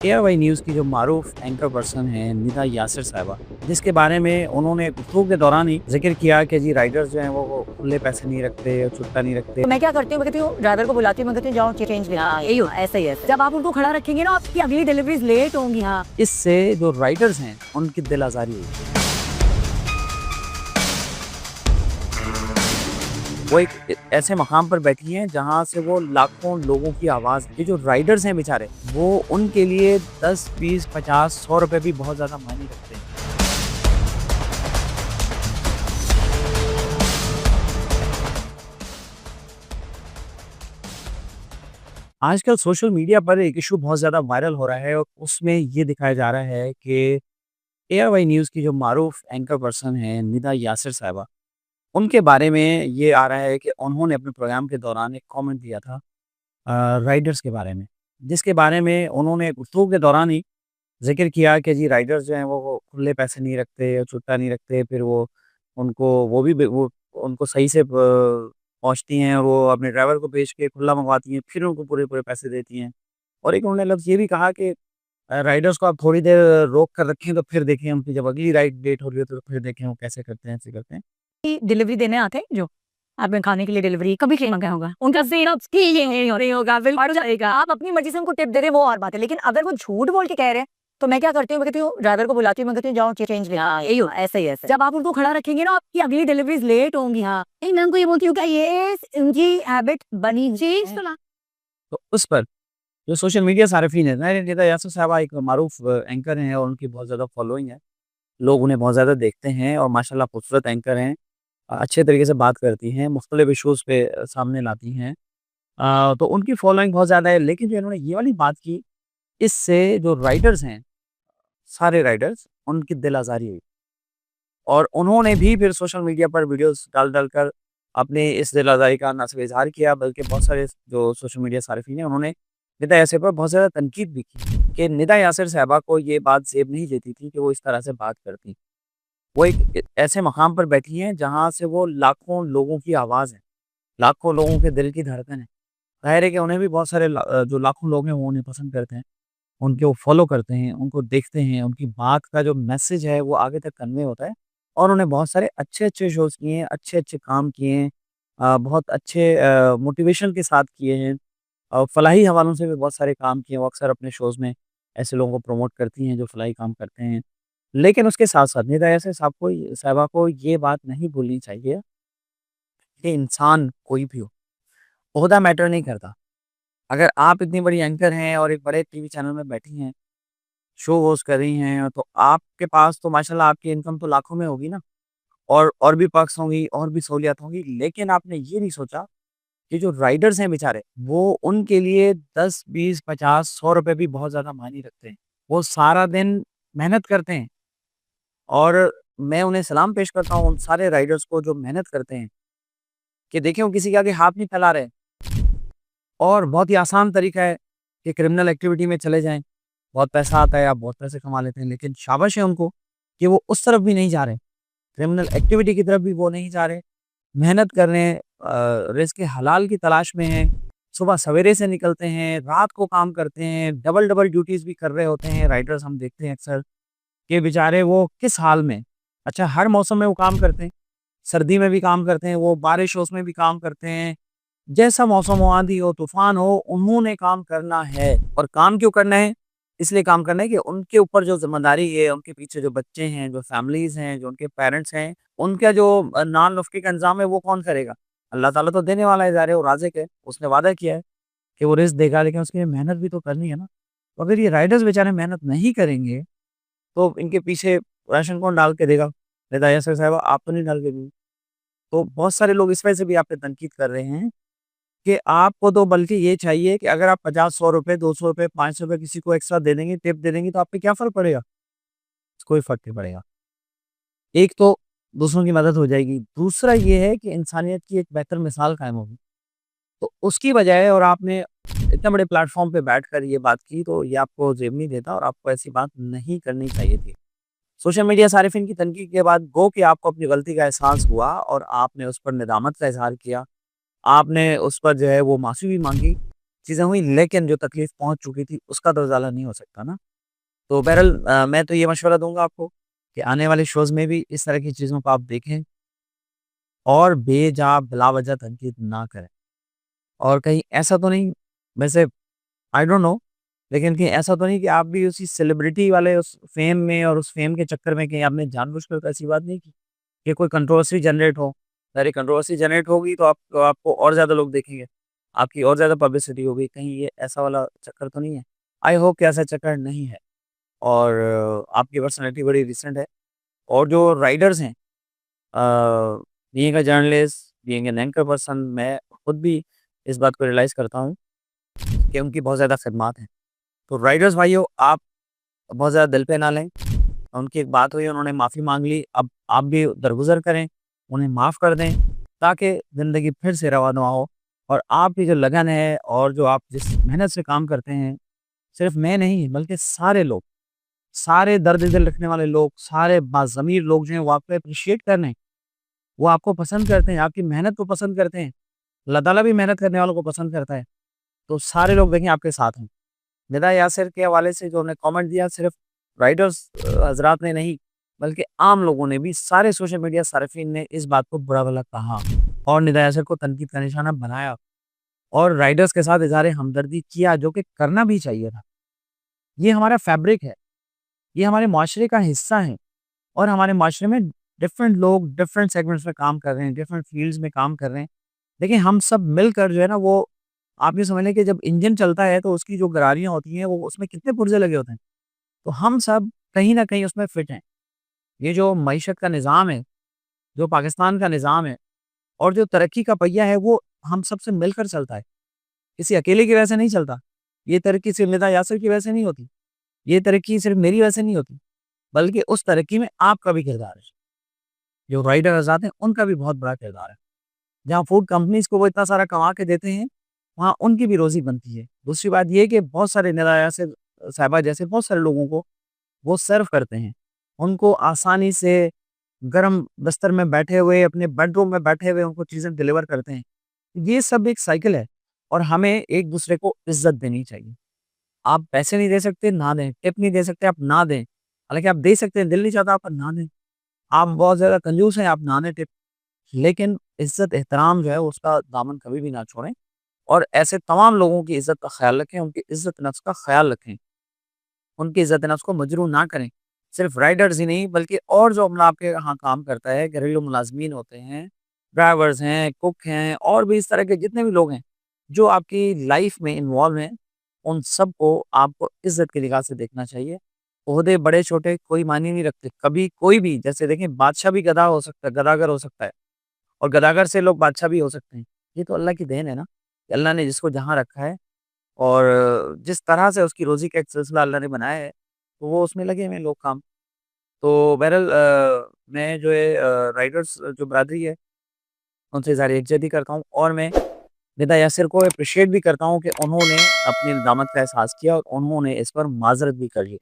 ARY news की जो मारूफ anchor person हैं निदा यासिर साहिबा, जिसके बारे में उन्होंने गुफ्तगू के दौरान ही ज़िक्र किया कि जी राइडर्स जो हैं वो खुले पैसे नहीं रखते, छुट्टा नहीं रखते। तो मैं क्या करती हूँ, मैं कहती हूँ ड्राइवर को बुलाती हूँ, मैं कहती हूँ जाओ चेंज ले आओ। यही हो ऐसा ही है। जब आप उनको खड़ा रखेंगे ना, आपकी अगली डिलीवरीज लेट होंगी। हाँ, इससे जो राइडर्स हैं उनकी दिल आज़ारी हुई। वो एक ऐसे मकाम पर बैठी हैं जहाँ से वो लाखों लोगों की आवाज़, ये जो राइडर्स हैं बेचारे, वो उनके लिए 10, 20, 50, 100 रुपए भी बहुत ज़्यादा मायने रखते हैं। आजकल सोशल मीडिया पर एक इशू बहुत ज़्यादा वायरल हो रहा है और उसमें ये दिखाया जा रहा है कि एआरवाई न्यूज़ की जो मारूफ एंकर पर्सन हैं निदा यासिर साहिबा, उनके बारे में ये आ रहा है कि उन्होंने अपने प्रोग्राम के दौरान एक कमेंट दिया था राइडर्स के बारे में, जिसके बारे में उन्होंने गुफ्तगू के दौरान ही ज़िक्र किया कि जी राइडर्स जो हैं वो खुले पैसे नहीं रखते, छुट्टा नहीं रखते, फिर वो उनको वो भी वो उनको सही से पहुँचती हैं और वो अपने ड्राइवर को भेज के खुला मंगवाती हैं, फिर उनको पूरे-पूरे पैसे देती हैं। और एक उन्होंने लफ्ज़ ये भी कहा कि राइडर्स को आप थोड़ी देर रोक कर रखें तो फिर देखें उनकी जब अगली राइड डेट हो रही है तो फिर देखें वो कैसे करते हैं, ऐसे करते हैं। डिलीवरी देने आते हैं जो आपने खाने के लिए डिलीवरी कभी क्लेम मंगाया होगा, उनका सीन ये नहीं होगा, बिल बढ़ जाएगा। आप अपनी मर्जी से उनको टिप दे रहे हैं, वो और बात है। लेकिन अगर वो झूठ बोल के कह रहे हैं, तो मैं क्या करती हूँ, मैं कहती हूँ ड्राइवर को बुलाती हूँ, मैं कहती हूँ जाओ चेंज ले आओ। यही हो ऐसा ही है। जब आप उनको खड़ा रखेंगे ना, आपकी अगली डिलीवरीज लेट होंगी। हाँ, मैं उनको ये बोलती हूँ कि ये उनकी हैबिट बनी चेंज तो ला। तो उस पर जो सोशल मीडिया सार्फिन है, निदा यासिर साहबा एक मारूफ एंकर हैं और उनकी बहुत ज़्यादा फॉलोइंग है। लोग उन्हें बहुत ज़्यादा देखते हैं और माशाल्लाह खूबसूरत एंकर हैं। अच्छे तरीके से बात करती हैं, मुख्तलिफ इश्यूज़ पे सामने लाती हैं। तो उनकी फॉलोइंग बहुत ज़्यादा है, लेकिन जो इन्होंने ये वाली बात की, इससे जो राइडर्स हैं, सारे राइडर्स, उनकी दिल आज़ारी हुई और उन्होंने भी फिर सोशल मीडिया पर वीडियोज़ डाल-डाल कर अपने इस दिल आज़ारी का ना सिर्फ़ इज़हार किया, बल्कि बहुत सारे जो सोशल मीडिया सार्फिन हैं, उन्होंने निदा यासिर पर बहुत ज़्यादा तनकीद भी की कि निदा यासिर साहिबा को ये बात ज़ेब नहीं देती थी कि वो इस तरह से बात करतीं। वो एक ऐसे मकाम पर बैठी हैं जहाँ से वो लाखों लोगों की आवाज़ है, लाखों लोगों के दिल की धड़कन है। ज़ाहिर है कि उन्हें भी बहुत सारे जो लाखों लोग हैं वो उन्हें पसंद करते हैं, उनको फॉलो करते हैं, उनको देखते हैं, उनकी बात का जो मैसेज है वो आगे तक कन्वे होता है और उन्होंने बहुत सारे अच्छे-अच्छे शोज़ किए हैं, अच्छे-अच्छे काम किए हैं। बहुत अच्छे मोटिवेशन के साथ किए हैं। फलाही हवालों से भी बहुत सारे काम किए हैं, वो अक्सर अपने शोज़ में ऐसे लोगों को प्रमोट करती हैं जो फलाही काम करते हैं। लेकिन उसके साथ-साथ निदा यासिर साहिबा को ये बात नहीं भूलनी चाहिए कि इंसान कोई भी हो, ओहदा मैटर नहीं करता। अगर आप इतनी बड़ी एंकर हैं और एक बड़े टीवी चैनल में बैठी हैं, शो होस्ट कर रही हैं, तो आपके पास तो माशाल्लाह आपकी इनकम तो लाखों में होगी ना और भी पर्क्स होंगी और भी सहूलियत होंगी। लेकिन आपने ये नहीं सोचा कि जो राइडर्स हैं बेचारे, वो उनके लिए 10, 20, 50, 100 रुपए भी बहुत ज़्यादा मायने रखते हैं। वो सारा दिन मेहनत करते हैं और मैं उन्हें सलाम पेश करता हूँ उन सारे राइडर्स को जो मेहनत करते हैं, कि देखिए वो किसी के आगे हाथ नहीं फैला रहे और बहुत ही आसान तरीका है कि क्रिमिनल एक्टिविटी में चले जाएँ। बहुत पैसा आता है, आप बहुत पैसे कमा लेते हैं, लेकिन शाबाश है उनको कि वो उस तरफ भी नहीं जा रहे, क्रिमिनल एक्टिविटी की तरफ भी वो नहीं जा रहे, मेहनत कर रहे हैं, रिज़्क़ हलाल की तलाश में हैं, सुबह सवेरे से निकलते हैं, रात को काम करते हैं, डबल-डबल ड्यूटीज़ भी कर रहे होते हैं राइडर्स हम देखते हैं अक्सर, कि बेचारे वो किस हाल में अच्छा हर मौसम में वो काम करते हैं, सर्दी में भी काम करते हैं, वो बारिश हो उसमें भी काम करते हैं, जैसा मौसम हो, आंधी हो, तूफ़ान हो, उन्होंने काम करना है और काम क्यों करना है? इसलिए काम करना है कि उनके ऊपर जो ज़िम्मेदारी है, उनके पीछे जो बच्चे हैं, जो फैमिलीज़ हैं, जो उनके पेरेंट्स हैं, उनका जो नान नफ़्क़े का इंतज़ाम है वो कौन करेगा? अल्लाह ताला तो देने वाला है ज़ाहिर है, वो राज़िक़ है, उसने वादा किया है कि वो रिज़्क़ देगा, लेकिन उसके लिए मेहनत भी तो करनी है ना। तो अगर ये राइडर्स बेचारे मेहनत नहीं करेंगे, तो इनके पीछे राशन कौन डाल के देगा? निदा यासिर साहिबा आप तो नहीं डाल के देंगी। तो बहुत सारे लोग इस वजह से भी आप पे तनकीद कर रहे हैं कि आपको तो बल्कि ये चाहिए कि अगर आप 50, 100 रुपए, 200 रुपए, 500 रुपए किसी को एक्स्ट्रा दे देंगे, टिप दे देंगी तो आप पे क्या फ़र्क पड़ेगा? कोई फ़र्क नहीं पड़ेगा। एक तो दूसरों की मदद हो जाएगी, दूसरा ये है कि इंसानियत की एक बेहतर मिसाल कायम होगी। तो उसकी बजाय और आपने इतने बड़े प्लेटफ़ॉर्म पे बैठकर ये बात की तो ये आपको ज़ेब नहीं देता और आपको ऐसी बात नहीं करनी चाहिए थी। सोशल मीडिया सारिफ़िन की तनकीद के बाद गो कि आपको अपनी गलती का एहसास हुआ और आपने उस पर नेदामत का इज़हार किया। आपने उस पर जो है वो माफ़ी भी माँगी चीज़ें हुई, लेकिन जो तकलीफ़ पहुँच चुकी थी उसका तो उज़ाला नहीं हो सकता ना। तो बहरहाल मैं तो ये मशवरा दूँगा आपको कि आने वाले शोज़ में भी इस तरह की चीज़ों को आप देखें और बेजा बिलावजह तनकीद ना करें। और कहीं ऐसा तो नहीं, वैसे आई डोंट नो, लेकिन कहीं ऐसा तो नहीं कि आप भी उसी सेलिब्रिटी वाले उस फ़ेम में और उस फ़ेम के चक्कर में कहीं आपने जानबूझकर तो ऐसी बात नहीं की कि कोई कंट्रोवर्सी जनरेट हो। अरे कंट्रोवर्सी जनरेट होगी तो आपको और ज़्यादा लोग देखेंगे, आपकी और ज़्यादा पब्लिसिटी होगी, कहीं ये ऐसा वाला चक्कर तो नहीं है? आई होप कि ऐसा चक्कर नहीं है और आपकी पर्सनैलिटी बड़ी डिसेंट है और जो राइडर्स हैं being a journalist, being an anchor person, मैं खुद भी इस बात को रियलाइज़ करता हूँ कि उनकी बहुत ज़्यादा खिदमत हैं। तो राइडर्स भाइयों, आप बहुत ज़्यादा दिल पे ना लें। उनकी एक बात हुई, उन्होंने माफ़ी माँग ली, अब आप भी दरगुज़र करें, उन्हें माफ़ कर दें, ताकि ज़िंदगी फिर से रवाना हो और आपकी जो लगन है और जो आप जिस मेहनत से काम करते हैं, सिर्फ़ मैं नहीं बल्कि सारे लोग, सारे दर्द दिल रखने वाले लोग, सारे बाज़मीर लोग जो हैं वो आपको एप्रिशिएट कर रहे हैं। वो आपको पसंद करते हैं, आपकी मेहनत को पसंद करते हैं। अल्लाह ताला भी मेहनत करने वालों को पसंद करता है। तो सारे लोग देखिए आपके साथ हैं। निदा यासिर के हवाले से जो हमने कमेंट दिया, सिर्फ़ राइडर्स हज़रात ने नहीं, बल्कि आम लोगों ने भी, सारे सोशल मीडिया सार्फ़िन ने इस बात को बुरा-भला कहा और निदा यासिर को तनकीद का निशाना बनाया और राइडर्स के साथ इज़हार हमदर्दी किया, जो कि करना भी चाहिए था। ये हमारा फैब्रिक है, ये हमारे मुआशरे का हिस्सा है और हमारे मुआशरे में डिफरेंट लोग डिफरेंट सेगमेंट्स में काम कर रहे हैं, डिफरेंट फ़ील्ड्स में काम कर रहे हैं। देखिए, हम सब मिलकर जो है ना, वो आप ये समझ लें कि जब इंजन चलता है तो उसकी जो गरारियाँ होती हैं, वो उसमें कितने पुर्ज़े लगे होते हैं। तो हम सब कहीं न कहीं उसमें फिट हैं। ये जो मईशत का निज़ाम है, जो पाकिस्तान का निज़ाम है और जो तरक्की का पहिया है, वो हम सब से मिलकर चलता है। किसी अकेले की वजह से नहीं चलता। ये तरक्की सिर्फ़ निदा यासिर की वजह से नहीं होती। ये तरक्की सिर्फ़ मेरी वजह से नहीं होती, बल्कि उस तरक्की में आपका भी किरदार है। जो राइडर हज़रात हैं, उनका भी बहुत बड़ा किरदार है। जहाँ फूड कंपनीज़ को वो इतना सारा कमा के देते हैं, वहाँ उनकी भी रोज़ी बनती है। दूसरी बात ये है कि बहुत सारे निदा यासिर साहिबा जैसे बहुत सारे लोगों को वो सर्व करते हैं। उनको आसानी से गरम बिस्तर में बैठे हुए, अपने बेडरूम में बैठे हुए उनको चीज़ें डिलीवर करते हैं। ये सब एक साइकिल है और हमें एक-दूसरे को इज़्ज़त देनी चाहिए। आप पैसे नहीं दे सकते, ना दें। टिप नहीं दे सकते, आप ना दें। हालाँकि आप दे सकते हैं, दिल नहीं चाहता, आप ना दें। आप बहुत ज़्यादा कंजूस हैं, आप ना दें टिप। लेकिन इज़्ज़त, एहतराम जो है उसका दामन कभी भी ना छोड़ें और ऐसे तमाम लोगों की इज़्ज़त का ख़्याल रखें, उनकी इज़्ज़त नफ्स का ख़्याल रखें। उनकी इज़्ज़त नफ्स को मजरूह ना करें। सिर्फ़ राइडर्स ही नहीं बल्कि और जो अमला आपके यहाँ काम करता है, घरेलू मुलाज़मीन होते हैं, ड्राइवर्स हैं, कुक हैं और भी इस तरह के जितने भी लोग हैं, जो आपकी लाइफ़ में इन्वॉल्व हैं, उन सबको आपको इज़्ज़त की निगाह से देखना चाहिए। ओहदे बड़े-छोटे कोई मायने नहीं रखते। कभी कोई भी, जैसे देखें, बादशाह भी गधा हो सकता है, गदागर हो सकता है और गदागर से लोग बादशाह भी हो सकते हैं। ये तो अल्लाह की देन है ना, कि अल्लाह ने जिसको जहाँ रखा है और जिस तरह से उसकी रोज़ी का एक सिलसिला अल्लाह ने बनाया है, तो वो उसमें लगे हुए हैं लोग काम। तो बहरहाल मैं जो है राइडर्स जो बिरादरी है, उनसे इज़हार यकजहती करता हूँ और मैं निदा यासिर को एप्रिशिएट भी करता हूँ कि उन्होंने अपनी नदामत का एहसास किया और उन्होंने इस पर माज़रत भी करी।